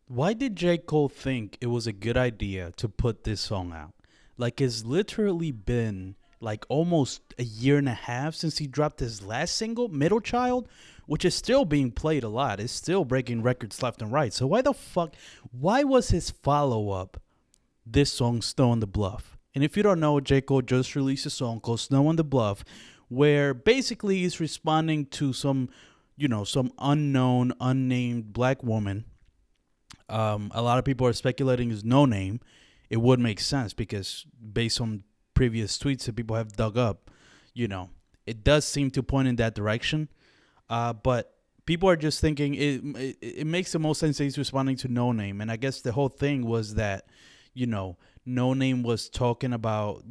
Why did J. Cole think it was a good idea to put this song out? Like, it's literally been like almost a year and a half since he dropped his last single, Middle Child, which is still being played a lot. It's still breaking records left and right. So, why was his follow up this song, Snow on the Bluff? And if you don't know, J. Cole just released a song called Snow on the Bluff, where basically he's responding to some unknown, unnamed black woman. A lot of people are speculating is no name. It would make sense because based on previous tweets that people have dug up, you know, it does seem to point in that direction. But people are just thinking it makes the most sense that he's responding to no name. And I guess the whole thing was that, you know, no name was talking about,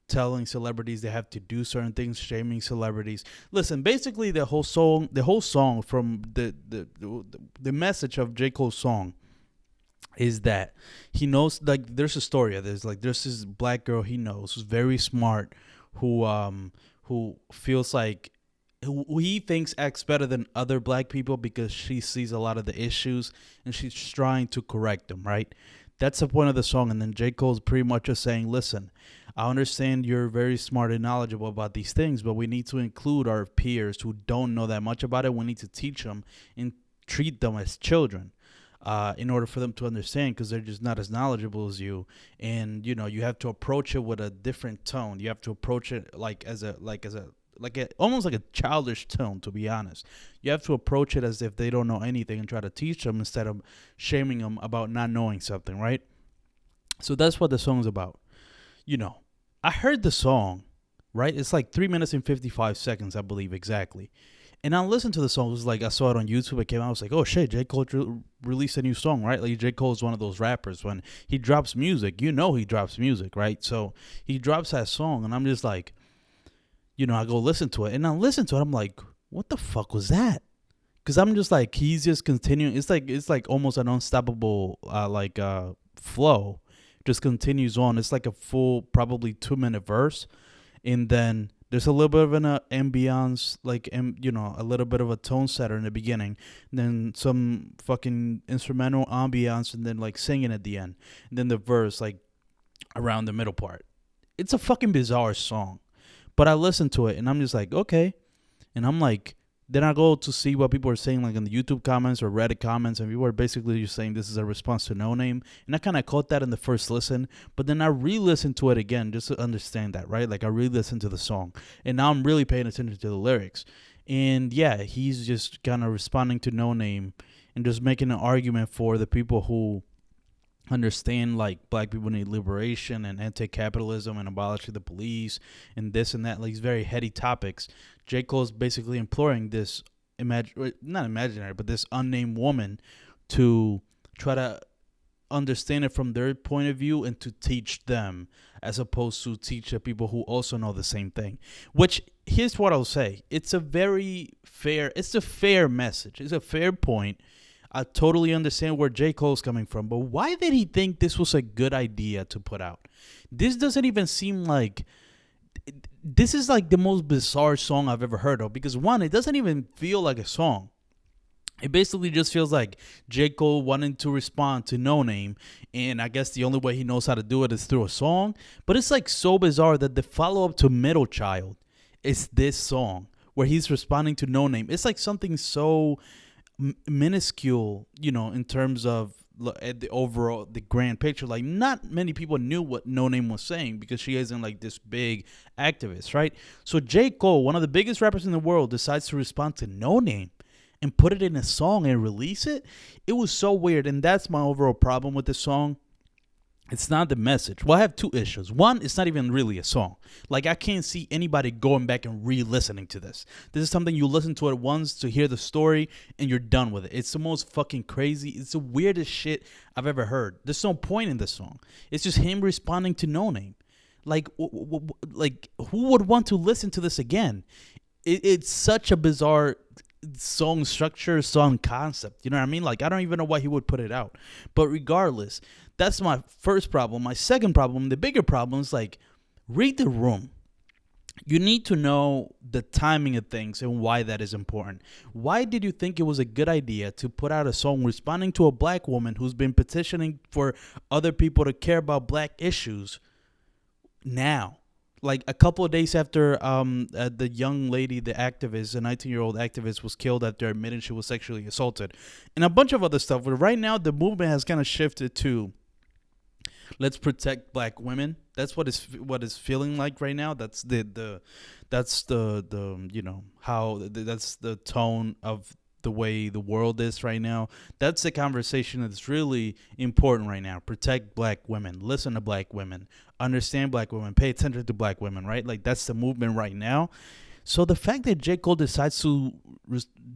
telling celebrities they have to do certain things, shaming celebrities. Listen, basically the whole song from the message of J. Cole's song is that he knows, like, there's a story of this. Like, there's this black girl he knows who's very smart, who feels like who he thinks acts better than other black people because she sees a lot of the issues and she's trying to correct them, right? That's the point of the song. And then J. Cole's pretty much just saying, listen, I understand you're very smart and knowledgeable about these things, but we need to include our peers who don't know that much about it. We need to teach them and treat them as children, in order for them to understand, because they're just not as knowledgeable as you. And you have to approach it with a different tone. You have to approach it almost like a childish tone, to be honest. You have to approach it as if they don't know anything and try to teach them instead of shaming them about not knowing something, right? So that's what the song's about. you know I heard the song, right? It's like 3 minutes and 55 seconds, I believe, exactly. And I listened to the song. It was like I saw it on YouTube. It came out. I was like, oh shit, J. Cole released a new song, right? Like, J. Cole is one of those rappers. When he drops music, he drops music, right? So he drops that song, and I'm just like, I go listen to it. And I listen to it. I'm like, what the fuck was that? Because I'm just like, he's just continuing. It's like almost an unstoppable flow. Just continues on. It's like a full, probably 2 minute verse, and then there's a little bit of an ambiance, like a little bit of a tone setter in the beginning, and then some fucking instrumental ambiance, and then like singing at the end, and then the verse like around the middle part. It's a fucking bizarre song, but I listened to it and I'm just like, okay, and I'm like, then I go to see what people are saying, like in the YouTube comments or Reddit comments, and people are basically just saying this is a response to No Name. And I kind of caught that in the first listen, but then I re-listened to it again just to understand that, right? Like, I re-listened to the song, and now I'm really paying attention to the lyrics. And yeah, he's just kind of responding to No Name and just making an argument for the people who understand, like, black people need liberation and anti-capitalism and abolishing the police and this and that, like these very heady topics. J. Cole's basically imploring this not imaginary, but this unnamed woman to try to understand it from their point of view and to teach them, as opposed to teach the people who also know the same thing. Which, here's what I'll say: it's a fair message, it's a fair point. I totally understand where J. Cole's coming from, but why did he think this was a good idea to put out? This doesn't even seem like. This is like the most bizarre song I've ever heard of, because one, it doesn't even feel like a song. It basically just feels like J. Cole wanting to respond to No Name, and I guess the only way he knows how to do it is through a song. But it's like so bizarre that the follow up to Middle Child is this song where he's responding to No Name. It's like something so minuscule, in terms of at the grand picture. Like, not many people knew what No Name was saying because she isn't like this big activist, right? So J. Cole, one of the biggest rappers in the world, decides to respond to No Name and put it in a song and release it. It was so weird, and that's my overall problem with this song. It's not the message. Well, I have two issues. One, it's not even really a song. Like, I can't see anybody going back and re-listening to this. This is something you listen to it once to hear the story, and you're done with it. It's the most fucking crazy. It's the weirdest shit I've ever heard. There's no point in this song. It's just him responding to No Name. Like, like, who would want to listen to this again? It's such a bizarre song structure, song concept. You know what I mean? Like, I don't even know why he would put it out. But regardless, that's my first problem. My second problem, the bigger problem, is like, read the room. You need to know the timing of things and why that is important. Why did you think it was a good idea to put out a song responding to a black woman who's been petitioning for other people to care about black issues now? Like a couple of days after the young lady, the activist, the 19-year-old activist, was killed after admitting she was sexually assaulted, and a bunch of other stuff. But right now, the movement has kind of shifted to let's protect black women. That's what is feeling like right now. That's the how that's the tone of the way the world is right now. That's the conversation that's really important right now. Protect black women. Listen to black women. Understand black women. Pay attention to black women. Right? Like that's the movement right now. So the fact that J. Cole decides to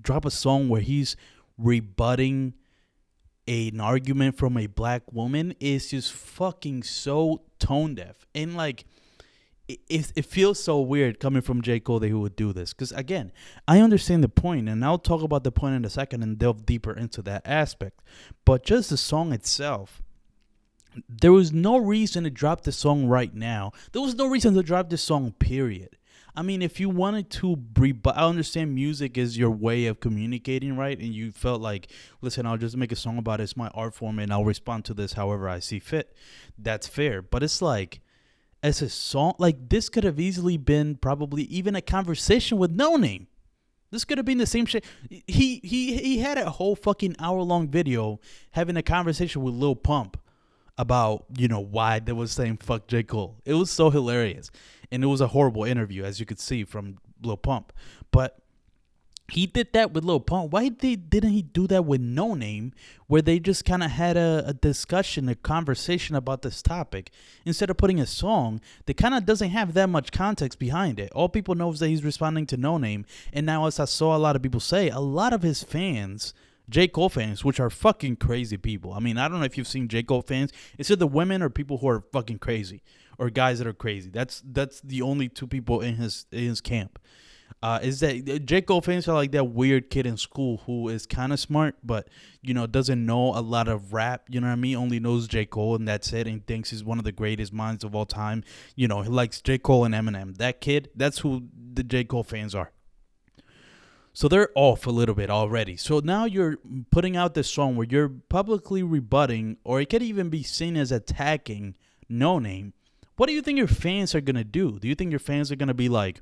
drop a song where he's rebutting an argument from a black woman is just fucking so tone deaf. And like it feels so weird coming from J. Cole that he would do this. Because again, I understand the point, and I'll talk about the point in a second and delve deeper into that aspect. But just the song itself, there was no reason to drop the song right now. There was no reason to drop this song, period. I mean, if you wanted to, but I understand music is your way of communicating, right? And you felt like, listen, I'll just make a song about it. It's my art form, and I'll respond to this however I see fit. That's fair. But it's like, as a song, like this could have easily been probably even a conversation with No Name. This could have been the same shit. He had a whole fucking hour-long video having a conversation with Lil Pump about, why they was saying fuck J. Cole. It was so hilarious. And it was a horrible interview, as you could see from Lil Pump. But he did that with Lil Pump. Why didn't he do that with No Name, where they just kind of had a discussion, a conversation about this topic, instead of putting a song that kind of doesn't have that much context behind it? All people know is that he's responding to No Name. And now, as I saw a lot of people say, a lot of his fans, J. Cole fans, which are fucking crazy people. I mean, I don't know if you've seen J. Cole fans. It's either women or people who are fucking crazy, or guys that are crazy. That's the only two people in his camp. Is that J. Cole fans are like that weird kid in school who is kind of smart, but doesn't know a lot of rap. You know what I mean? Only knows J. Cole and that's it, and thinks he's one of the greatest minds of all time. He likes J. Cole and Eminem. That kid, that's who the J. Cole fans are. So they're off a little bit already. So now you're putting out this song where you're publicly rebutting, or it could even be seen as attacking No Name. What do you think your fans are going to do? Do you think your fans are going to be like,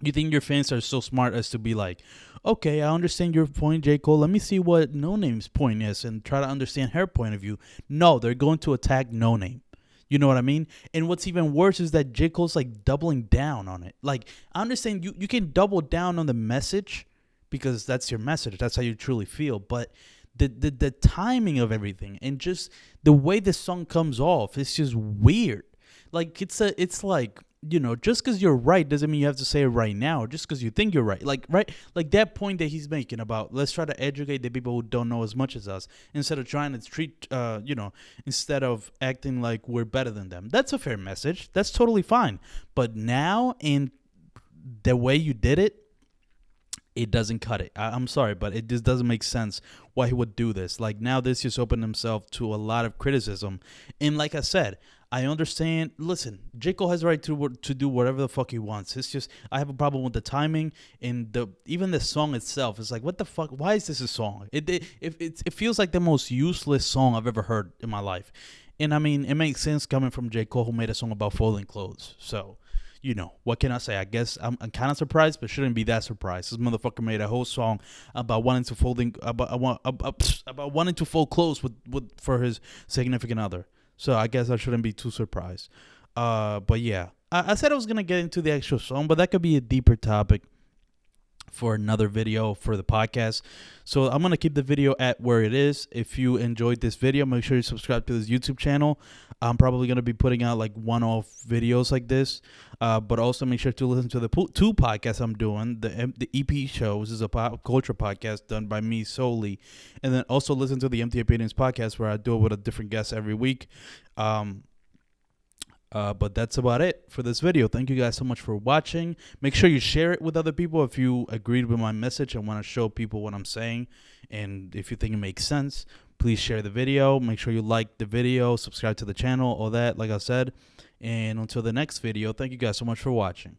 you think your fans are so smart as to be like, okay, I understand your point, J. Cole. Let me see what No Name's point is and try to understand her point of view. No, they're going to attack No Name. You know what I mean? And what's even worse is that J. Cole's like doubling down on it. Like, I understand you can double down on the message because that's your message. That's how you truly feel. But the timing of everything and just the way the song comes off, it's just weird. Like, it's like, just because you're right doesn't mean you have to say it right now. Just because you think you're right, like that point that he's making about let's try to educate the people who don't know as much as us instead of trying to treat, instead of acting like we're better than them. That's a fair message. That's totally fine. But now, in the way you did it, it doesn't cut it. I'm sorry, but it just doesn't make sense why he would do this. Like, now this just opened himself to a lot of criticism. And like I said, I understand. Listen, J. Cole has the right to do whatever the fuck he wants. It's just I have a problem with the timing and even the song itself. It's like, what the fuck? Why is this a song? It feels like the most useless song I've ever heard in my life. And I mean, it makes sense coming from J. Cole, who made a song about folding clothes. So, what can I say? I guess I'm kind of surprised, but shouldn't be that surprised. This motherfucker made a whole song about wanting to about wanting to fold clothes for his significant other. So I guess I shouldn't be too surprised. But yeah, I said I was gonna get into the actual song, but that could be a deeper topic for another video for the podcast. So I'm going to keep the video at where it is. If you enjoyed this video, make sure you subscribe to this YouTube channel. I'm probably going to be putting out like one-off videos like this, but also make sure to listen to the two podcasts I'm doing. The EP show, which is a pop culture podcast done by me solely, and then also listen to the Empty Opinions podcast, where I do it with a different guest every week. But that's about it for this video. Thank you guys so much for watching. Make sure you share it with other people if you agreed with my message and want to show people what I'm saying. And if you think it makes sense, please share the video. Make sure you like the video, subscribe to the channel, all that, like I said. And until the next video, thank you guys so much for watching.